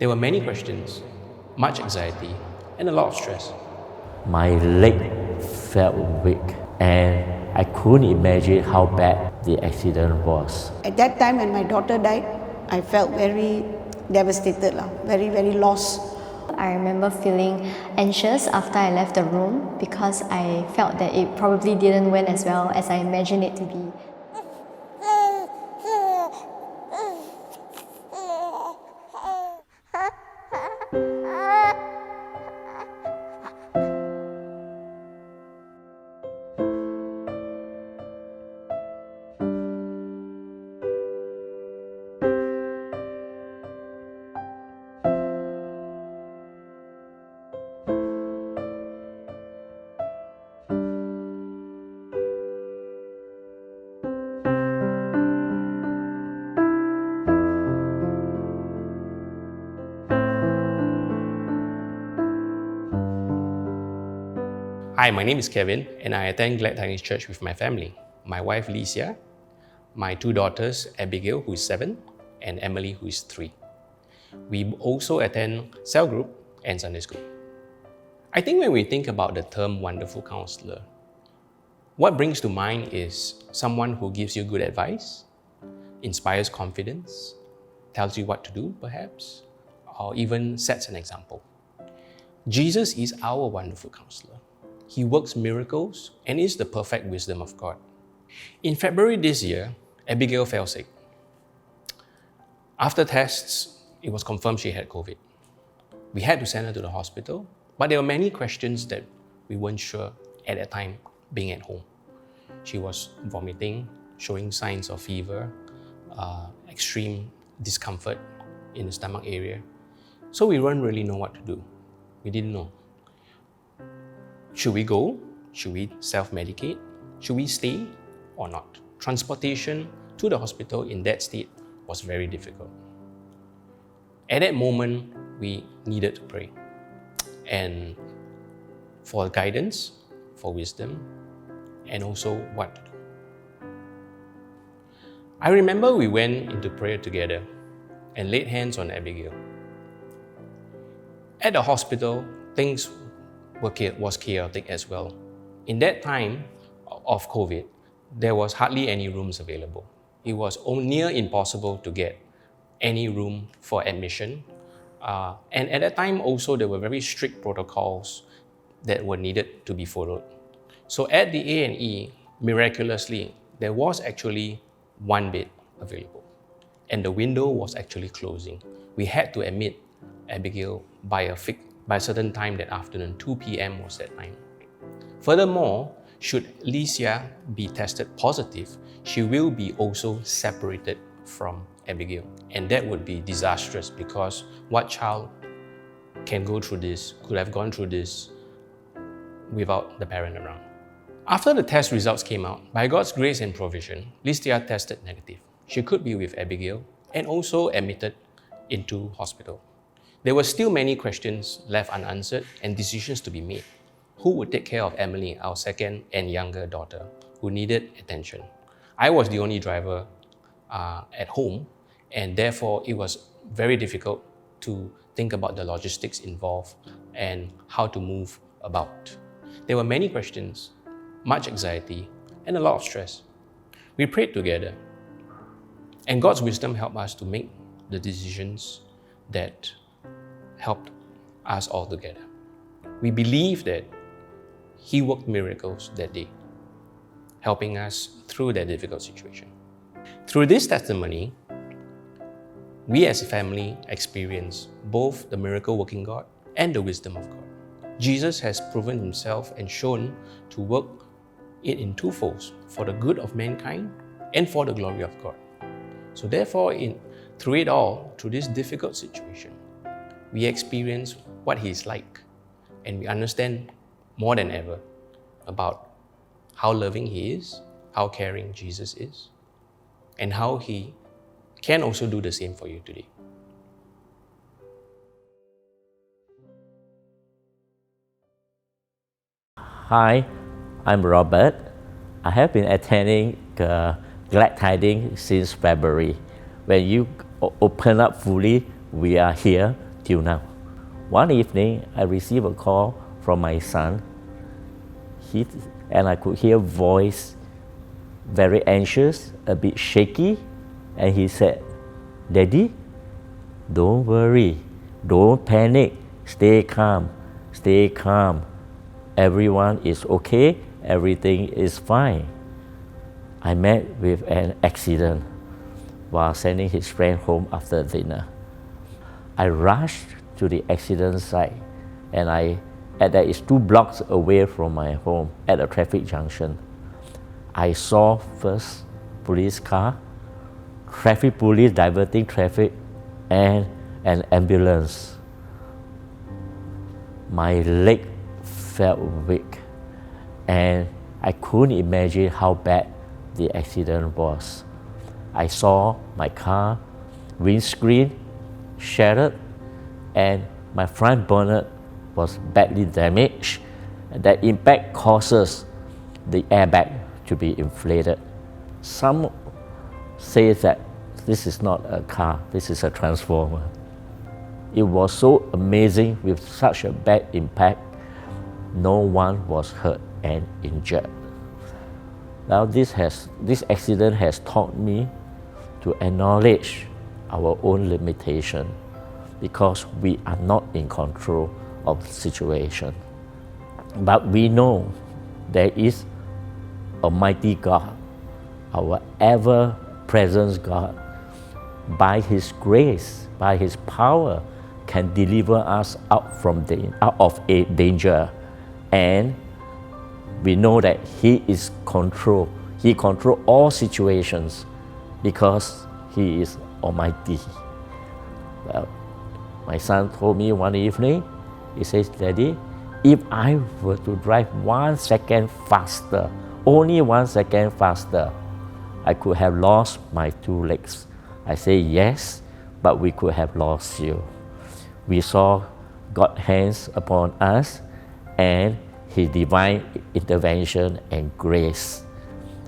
There were many questions, much anxiety, and a lot of stress. My leg felt weak and I couldn't imagine how bad the accident was. At that time when my daughter died, I felt very devastated, very, very lost. I remember feeling anxious after I left the room because I felt that it probably didn't went as well as I imagined it to be. Hi, my name is Kevin, and I attend Gladtidians Church with my family. My wife, Licia, my two daughters, Abigail, who is 7, and Emily, who is 3. We also attend cell group and Sunday school. I think when we think about the term Wonderful Counsellor, what brings to mind is someone who gives you good advice, inspires confidence, tells you what to do, perhaps, or even sets an example. Jesus is our Wonderful Counsellor. He works miracles and is the perfect wisdom of God. In February this year, Abigail fell sick. After tests, it was confirmed she had COVID. We had to send her to the hospital, but there were many questions that we weren't sure at that time being at home. She was vomiting, showing signs of fever, extreme discomfort in the stomach area. So we didn't really know what to do. We didn't know. Should we go? Should we self-medicate? Should we stay or not? Transportation to the hospital in that state was very difficult. At that moment, we needed to pray and for guidance, for wisdom, and also what to do. I remember we went into prayer together and laid hands on Abigail. At the hospital, things was chaotic as well. In that time of COVID, there was hardly any rooms available. It was near impossible to get any room for admission. And at that time also, there were very strict protocols that were needed to be followed. So at the A&E, miraculously, there was actually one bed available. And the window was actually closing. We had to admit Abigail by a certain time that afternoon. 2 p.m. was that time. Furthermore, should Licia be tested positive, she will be also separated from Abigail. And that would be disastrous because what child can go through this, could have gone through this without the parent around? After the test results came out, by God's grace and provision, Licia tested negative. She could be with Abigail and also admitted into hospital. There were still many questions left unanswered and decisions to be made. Who would take care of Emily, our second and younger daughter, who needed attention? I was the only driver at home, and therefore it was very difficult to think about the logistics involved and how to move about. There were many questions, much anxiety, and a lot of stress. We prayed together, and God's wisdom helped us to make the decisions that helped us all together. We believe that He worked miracles that day, helping us through that difficult situation. Through this testimony, we as a family experience both the miracle-working God and the wisdom of God. Jesus has proven Himself and shown to work it in two folds, for the good of mankind and for the glory of God. So therefore, through it all, through this difficult situation, we experience what He is like, and we understand more than ever about how loving He is, how caring Jesus is, and how He can also do the same for you today. Hi, I'm Robert. I have been attending Gladtidians since February. When you open up fully, we are here till now. One evening, I received a call from my son, and I could hear voice very anxious, a bit shaky, and he said, "Daddy, don't worry, don't panic, stay calm, stay calm. Everyone is okay, everything is fine." I met with an accident while sending his friend home after dinner. I rushed to the accident site, and that is 2 blocks away from my home at a traffic junction. I saw first police car, traffic police diverting traffic, and an ambulance. My leg felt weak, and I couldn't imagine how bad the accident was. I saw my car windscreen shattered, and my front bonnet was badly damaged. That impact causes the airbag to be inflated. Some say that this is not a car, this is a transformer. It was so amazing. With such a bad impact, no one was hurt and injured. Now this accident has taught me to acknowledge our own limitation, because we are not in control of the situation. But we know there is a mighty God, our ever-present God. By His grace, by His power, can deliver us out of a danger. And we know that He is control. He controls all situations because He is Almighty. Well, my son told me one evening, he says, "Daddy, if I were to drive 1 second faster, only 1 second faster, I could have lost my 2 legs." I say, "Yes, but we could have lost you." We saw God's hands upon us and His divine intervention and grace.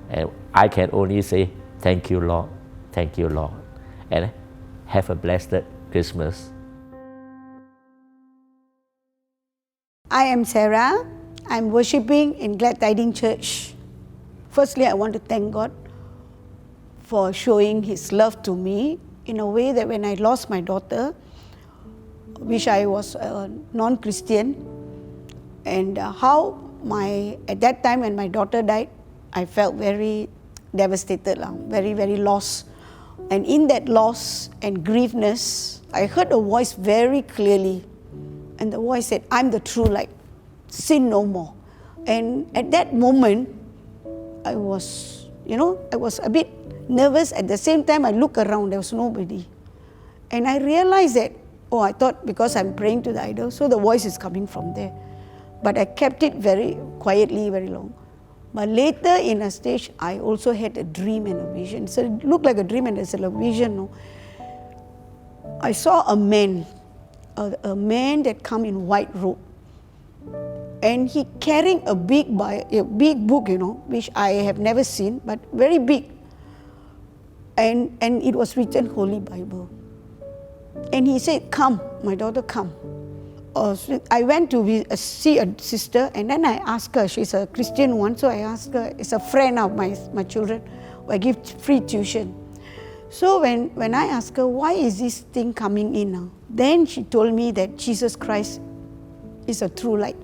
And I can only say, "Thank you, Lord. Thank you, Lord." And have a blessed Christmas. I am Sarah. I'm worshipping in Gladtidians Church. Firstly, I want to thank God for showing His love to me in a way that when I lost my daughter, which I was a non-Christian, and at that time when my daughter died, I felt very devastated, very, very lost. And in that loss and grievedness, I heard a voice very clearly. And the voice said, "I'm the true light. Sin no more." And at that moment, I was a bit nervous. At the same time, I looked around, there was nobody. And I realized that, I thought because I'm praying to the idol, so the voice is coming from there. But I kept it very quietly, very long. But later in a stage, I also had a dream and a vision. So it looked like a dream and it's a vision. No? I saw a man that come in white robe. And he carrying a big book, which I have never seen, but very big. And it was written Holy Bible. And he said, "Come, my daughter, come." I went to see a sister, and then I asked her, she's a Christian one, so I asked her, it's a friend of my children, I give free tuition. So when I asked her, why is this thing coming in now? Then she told me that Jesus Christ is a true light.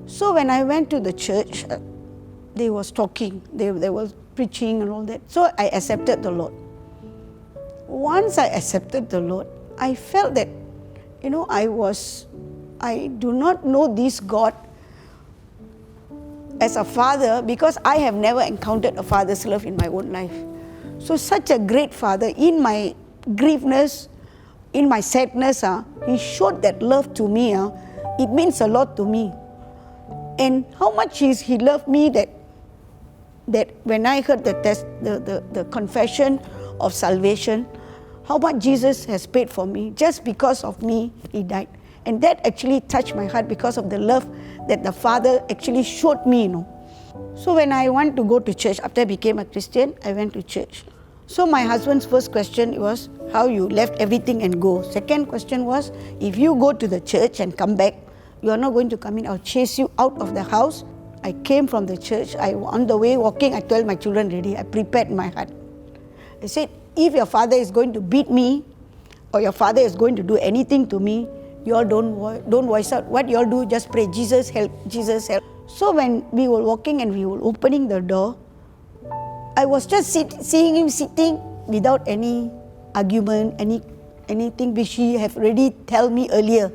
So when I went to the church, they was talking, they were preaching and all that. So I accepted the Lord. Once I accepted the Lord, I felt that, I do not know this God as a father because I have never encountered a father's love in my own life. So such a great father, in my grievedness, in my sadness, He showed that love to me. It means a lot to me. And how much He loved me that when I heard the confession of salvation, how much Jesus has paid for me. Just because of me, He died. And that actually touched my heart because of the love that the Father actually showed me. So when I want to go to church, after I became a Christian, I went to church. So my husband's first question was, how you left everything and go. Second question was, if you go to the church and come back, you are not going to come in, I'll chase you out of the house. I came from the church, on the way walking, I told my children ready, I prepared my heart. I said, if your father is going to beat me, or your father is going to do anything to me, you all don't voice out. What you all do, just pray, Jesus help, Jesus help. So when we were walking and we were opening the door, I was just seeing him sitting without any argument, anything which he have already told me earlier.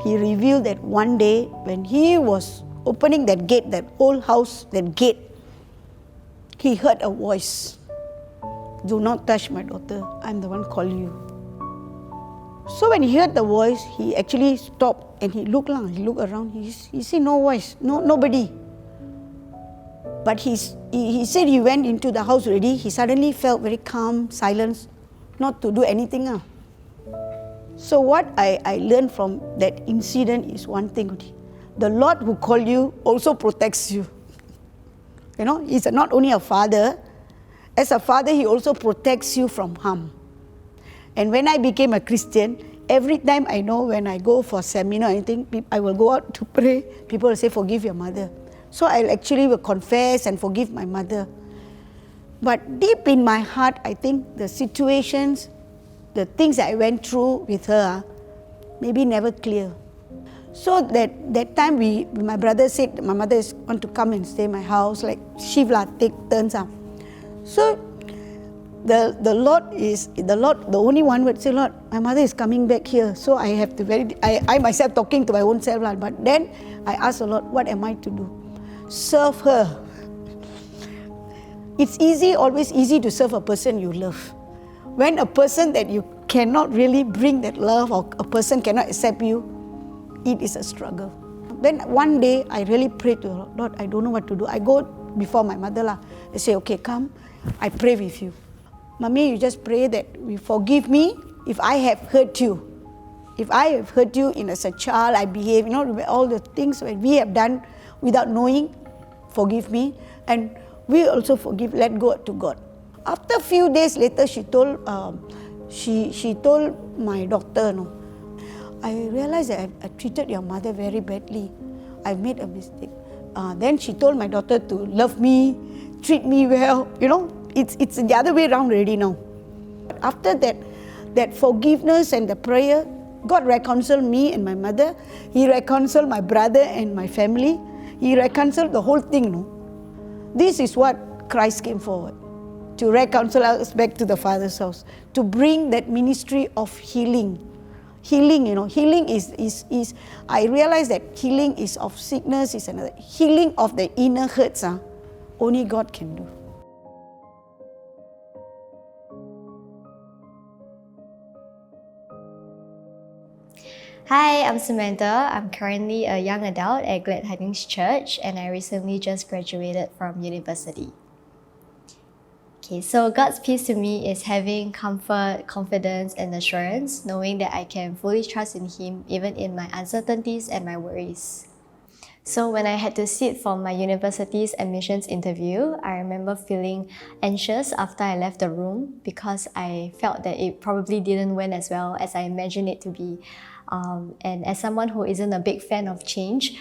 He revealed that one day when he was opening that gate, that old house, that gate, he heard a voice. Do not touch my daughter, I'm the one calling you. So when he heard the voice, he actually stopped and he looked around, he see no voice, nobody. But he said he went into the house already, he suddenly felt very calm, silence, not to do anything. So what I learned from that incident is one thing, the Lord who called you also protects you. You know, He's not only a father, as a father He also protects you from harm. And when I became a Christian, every time I know when I go for seminar or anything, I will go out to pray, people will say, forgive your mother. So I actually will confess and forgive my mother. But deep in my heart, I think the situations, the things I went through with her, maybe never clear. So that time my brother said, my mother is want to come and stay in my house, like Shivla, take turns. So the Lord, the only one would say, Lord, my mother is coming back here. So I have to I myself talking to my own self. But then I asked the Lord, what am I to do? Serve her. It's always easy to serve a person you love. When a person that you cannot really bring that love, or a person cannot accept you, it is a struggle. Then one day I really prayed to the Lord, Lord, I don't know what to do. I go before my mother. I say, okay, come, I pray with you. Mommy, you just pray that you forgive me if I have hurt you. If I have hurt you as a child, I behave, all the things that we have done without knowing, forgive me. And we also forgive, let go to God. After a few days later, she told my doctor, I realized that I treated your mother very badly. I made a mistake. Then she told my daughter to love me, treat me well. It's the other way around already now. After that forgiveness and the prayer, God reconciled me and my mother. He reconciled my brother and my family. He reconciled the whole thing. This is what Christ came forward, to reconcile us back to the Father's house, to bring that ministry of healing. Healing, healing is I realize that healing is of sickness, is another. Healing of the inner hurts, only God can do. Hi, I'm Samantha. I'm currently a young adult at Gladtidians Church, and I recently just graduated from university. Okay, so God's peace to me is having comfort, confidence, and assurance, knowing that I can fully trust in Him even in my uncertainties and my worries. So when I had to sit for my university's admissions interview, I remember feeling anxious after I left the room because I felt that it probably didn't went as well as I imagined it to be. And as someone who isn't a big fan of change,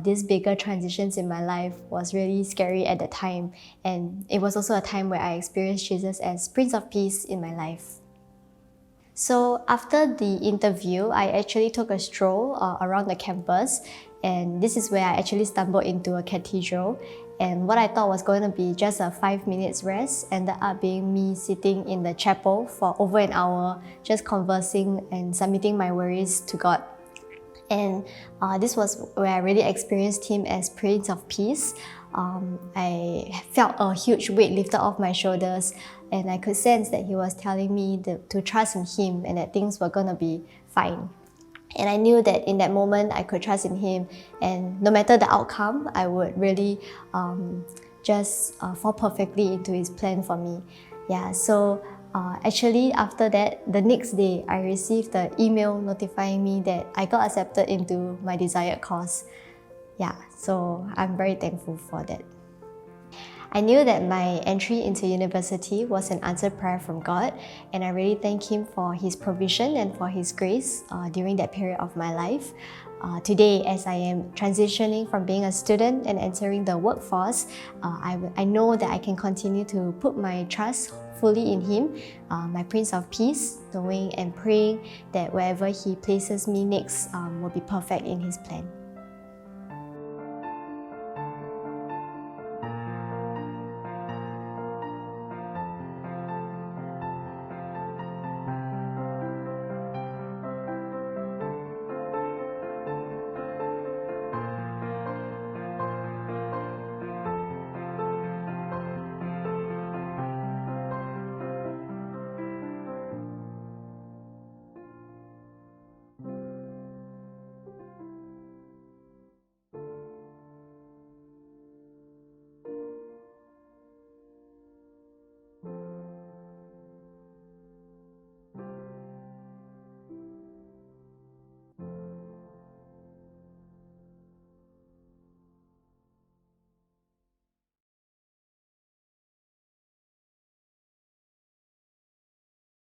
these bigger transitions in my life was really scary at the time. And it was also a time where I experienced Jesus as Prince of Peace in my life. So after the interview, I actually took a stroll around the campus, and this is where I actually stumbled into a cathedral. And what I thought was going to be just a 5 minutes rest ended up being me sitting in the chapel for over an hour, just conversing and submitting my worries to God. And this was where I really experienced Him as Prince of Peace. I felt a huge weight lifted off my shoulders, and I could sense that He was telling me to trust in Him and that things were going to be fine. And I knew that in that moment I could trust in Him, and no matter the outcome, I would really just fall perfectly into His plan for me. Yeah, so actually after that, the next day, I received the email notifying me that I got accepted into my desired course. Yeah, so I'm very thankful for that. I knew that my entry into university was an answered prayer from God, and I really thank Him for His provision and for His grace during that period of my life. Today, as I am transitioning from being a student and entering the workforce, I know that I can continue to put my trust fully in Him, my Prince of Peace, knowing and praying that wherever He places me next will be perfect in His plan.